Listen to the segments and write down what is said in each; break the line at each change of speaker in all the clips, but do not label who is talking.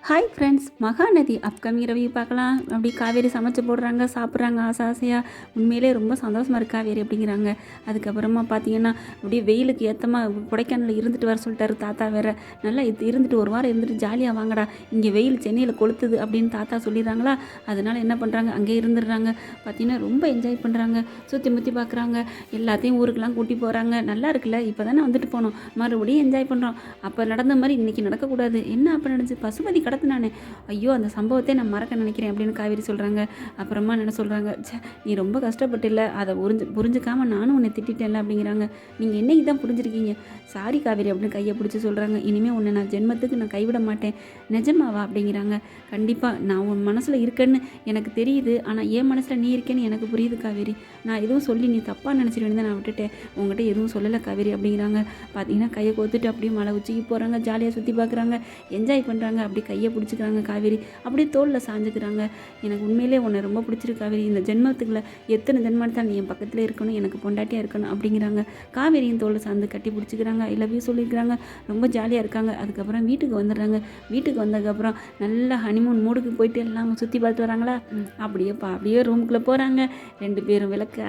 Hi friends, Mahanadi upcoming review பார்க்கலாம். அப்படி காவேரி சமைச்சு போடுறாங்க, சாப்பிட்றாங்க ஆசை ஆசையாக. உண்மையிலே ரொம்ப சந்தோஷமாக இருக்குது காவேரி அப்படிங்கிறாங்க. அதுக்கப்புறமா பார்த்தீங்கன்னா அப்படியே வெயிலுக்கு ஏற்றமாக கொடைக்கானலில் இருந்துட்டு வர சொல்லிட்டாரு தாத்தா வேறு. நல்லா இருந்துட்டு ஒரு வாரம் இருந்துட்டு ஜாலியாக வாங்கடா, இங்கே வெயில் சென்னையில் கொளுத்துது அப்படின்னு தாத்தா சொல்லிடுறாங்களா. அதனால் என்ன பண்ணுறாங்க, அங்கேயே இருந்துடுறாங்க. பார்த்தீங்கன்னா ரொம்ப என்ஜாய் பண்ணுறாங்க, சுற்றி முற்றி பார்க்குறாங்க, எல்லாத்தையும் ஊருக்கெலாம் கூட்டி போகிறாங்க. நல்லா இருக்குல்ல, இப்போ தானே வந்துட்டு போனோம், மறுபடியும் என்ஜாய் பண்ணுறோம். அப்போ நடந்த மாதிரி இன்றைக்கி நடக்கக்கூடாது. என்ன அப்போ நடந்துச்சு, பசுபதி கடத்தினானே, ஐயோ அந்த சம்பவத்தை நான் மறக்க நினைக்கிறேன் அப்படின்னு காவேரி சொல்கிறாங்க. அப்புறமா என்ன சொல்கிறாங்க, நீ ரொம்ப கஷ்டப்பட்டில்ல, அதை புரிஞ்சுக்காமல் நானும் உன்னை திட்டேன்ல அப்படிங்கிறாங்க. நீங்கள் என்னைக்கு தான் புரிஞ்சிருக்கீங்க, சாரி காவேரி அப்படின்னு கையை பிடிச்சி சொல்கிறாங்க. இனிமேல் உன்னை நான் ஜென்மத்துக்கு நான் கைவிட மாட்டேன், நிஜமாவா அப்படிங்கிறாங்க. கண்டிப்பாக நான் உன் மனசில் இருக்கேன்னு எனக்கு தெரியுது, ஆனால் என் மனசில் நீ இருக்கேன்னு எனக்கு புரியுது காவேரி. நான் எதுவும் சொல்லி நீ தப்பாக நினச்சிருவேன்னு தான் நான் விட்டுட்டேன், உங்கள்கிட்ட எதுவும் சொல்லலை காவேரி அப்படிங்கிறாங்க. பார்த்தீங்கன்னா கையை கோத்துட்டு அப்படியே மலை உச்சிக்கு போகிறாங்க, ஜாலியாக சுற்றி பார்க்குறாங்க, என்ஜாய் பண்ணுறாங்க. அப்படி கையை பிடிச்சிக்கிறாங்க காவேரி, அப்படியே தோளில் சாஞ்சுக்கிறாங்க. எனக்கு உண்மையிலே உன்னை ரொம்ப பிடிச்சிருக்கு காவேரி, இந்த ஜென்மத்துக்குள்ள எத்தனை ஜென்மத்தால் நீ என் பக்கத்தில் இருக்கணும், எனக்கு பொண்டாட்டியாக இருக்கணும் அப்படிங்கிறாங்க. காவேரியும் தோளில் சார்ந்து கட்டி பிடிச்சிக்கிறாங்க, ஐ லவ் யூ சொல்லியிருக்கிறாங்க. ரொம்ப ஜாலியாக இருக்காங்க. அதுக்கப்புறம் வீட்டுக்கு வந்துடுறாங்க. வீட்டுக்கு வந்ததுக்கப்புறம் நல்லா ஹனிமூன் மூடுக்கு போயிட்டு எல்லாம் சுற்றி பார்த்து வராங்களா. அப்படியே ரூமுக்குள்ளே போகிறாங்க. ரெண்டு பேரும் விளக்கு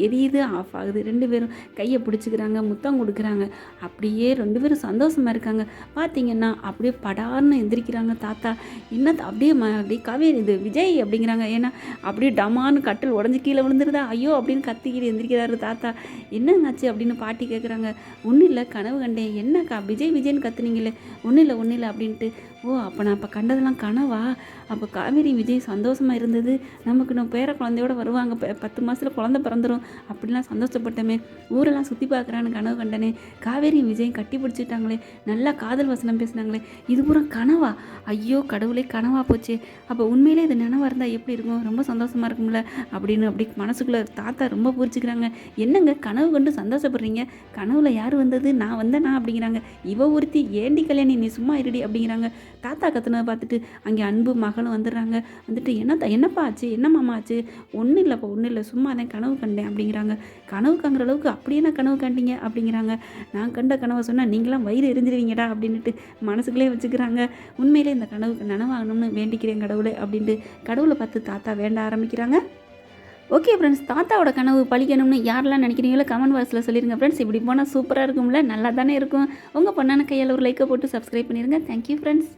எரியுது, ஆஃப் ஆகுது. ரெண்டு பேரும் கையை பிடிச்சிக்கிறாங்க, முத்தம் கொடுக்குறாங்க. அப்படியே ரெண்டு பேரும் சந்தோஷமாக இருக்காங்க. பார்த்தீங்கன்னா அப்படியே படார்னு எந்திரிக்கிறாங்க தாத்தா. என்ன அப்படியே காவேரி இது விஜய் அப்படிங்கிறாங்க. ஏன்னா அப்படியே டமான்னு கட்டில் உடஞ்சி கீழே விழுந்துருதா, ஐயோ அப்படின்னு கத்திக்கிட்டு எந்திரிக்கிறாரு தாத்தா. என்னங்காச்சு அப்படின்னு பாட்டி கேட்குறாங்க. ஒன்றும் இல்லை, கனவு கண்டேன். என்னக்கா விஜய்னு கத்துனீங்களே. ஒன்றும் இல்லை அப்படின்ட்டு. ஓ, அப்போ நான் இப்போ கண்டதெல்லாம் கனவா? அப்போ காவேரி விஜய் சந்தோஷமாக இருந்தது, நமக்கு நான் பேர குழந்தையோடு வருவாங்க, 10 மாதத்தில் குழந்தை பிறந்துடும் அப்படிலாம் சந்தோஷப்பட்டமே, ஊரெல்லாம் சுற்றி பார்க்குறான்னு கனவு கண்டனே, காவேரி விஜய் கட்டி பிடிச்சிட்டாங்களே, நல்லா காதல் வசனம் பேசினாங்களே, இது பூரா கனவா? ஐயோ கடவுளே, கனவா போச்சே. அப்போ உண்மையிலே இது நினைவாக இருந்தால் எப்படி இருக்கும், ரொம்ப சந்தோஷமாக இருக்கும்ல அப்படின்னு அப்படி மனசுக்குள்ளே தாத்தா ரொம்ப பூரிச்சிக்கிறாங்க. என்னங்க கனவு கண்டு சந்தோஷப்படுறீங்க, கனவுல யார் வந்தது, நான் வந்தேனா அப்படிங்கிறாங்க. இவ ஒருத்தி, ஏண்டி கல்யாணி நீ சும்மா இருடி அப்படிங்கிறாங்க. தாத்தா கத்துனதை பார்த்துட்டு அங்கே அன்பு மகளும் வந்துடுறாங்க. வந்துட்டு என்னப்பா ஆச்சு, என்ன மாமா ஆச்சு? ஒன்றும் இல்லை, சும்மா தான் கனவு கண்டேன் அப்படிங்கிறாங்க. கனவு காங்குற அளவுக்கு அப்படியே நான் கனவு கண்டீங்க அப்படிங்கிறாங்க. நான் கண்ட கனவை சொன்னால் நீங்களாம் வயிறு எரிஞ்சிருவீங்கடா அப்படின்ட்டு மனசுக்குள்ளே வச்சுக்கிறாங்க. உண்மையிலே இந்த கனவுக்கு நனவாகணும்னு வேண்டிக்கிறேன் கடவுளை அப்படின்ட்டு கடவுளை பார்த்து தாத்தா வேண்ட ஆரம்பிக்கிறாங்க. ஓகே ஃப்ரெண்ட்ஸ், தாத்தாவோட கனவு பழிக்கணும்னு யாரெல்லாம் நினைக்கிறீங்களோ கமெண்ட் பாக்ஸில் சொல்லிடுங்க ஃப்ரெண்ட்ஸ். இப்படி போனால் சூப்பராக இருக்கும்ல, நல்லா தானே இருக்கும். உங்கள் பொண்ணான கையால் ஒரு லைக்கை போட்டு சப்ஸ்கிரைப் பண்ணிடுங்க. Thank you friends.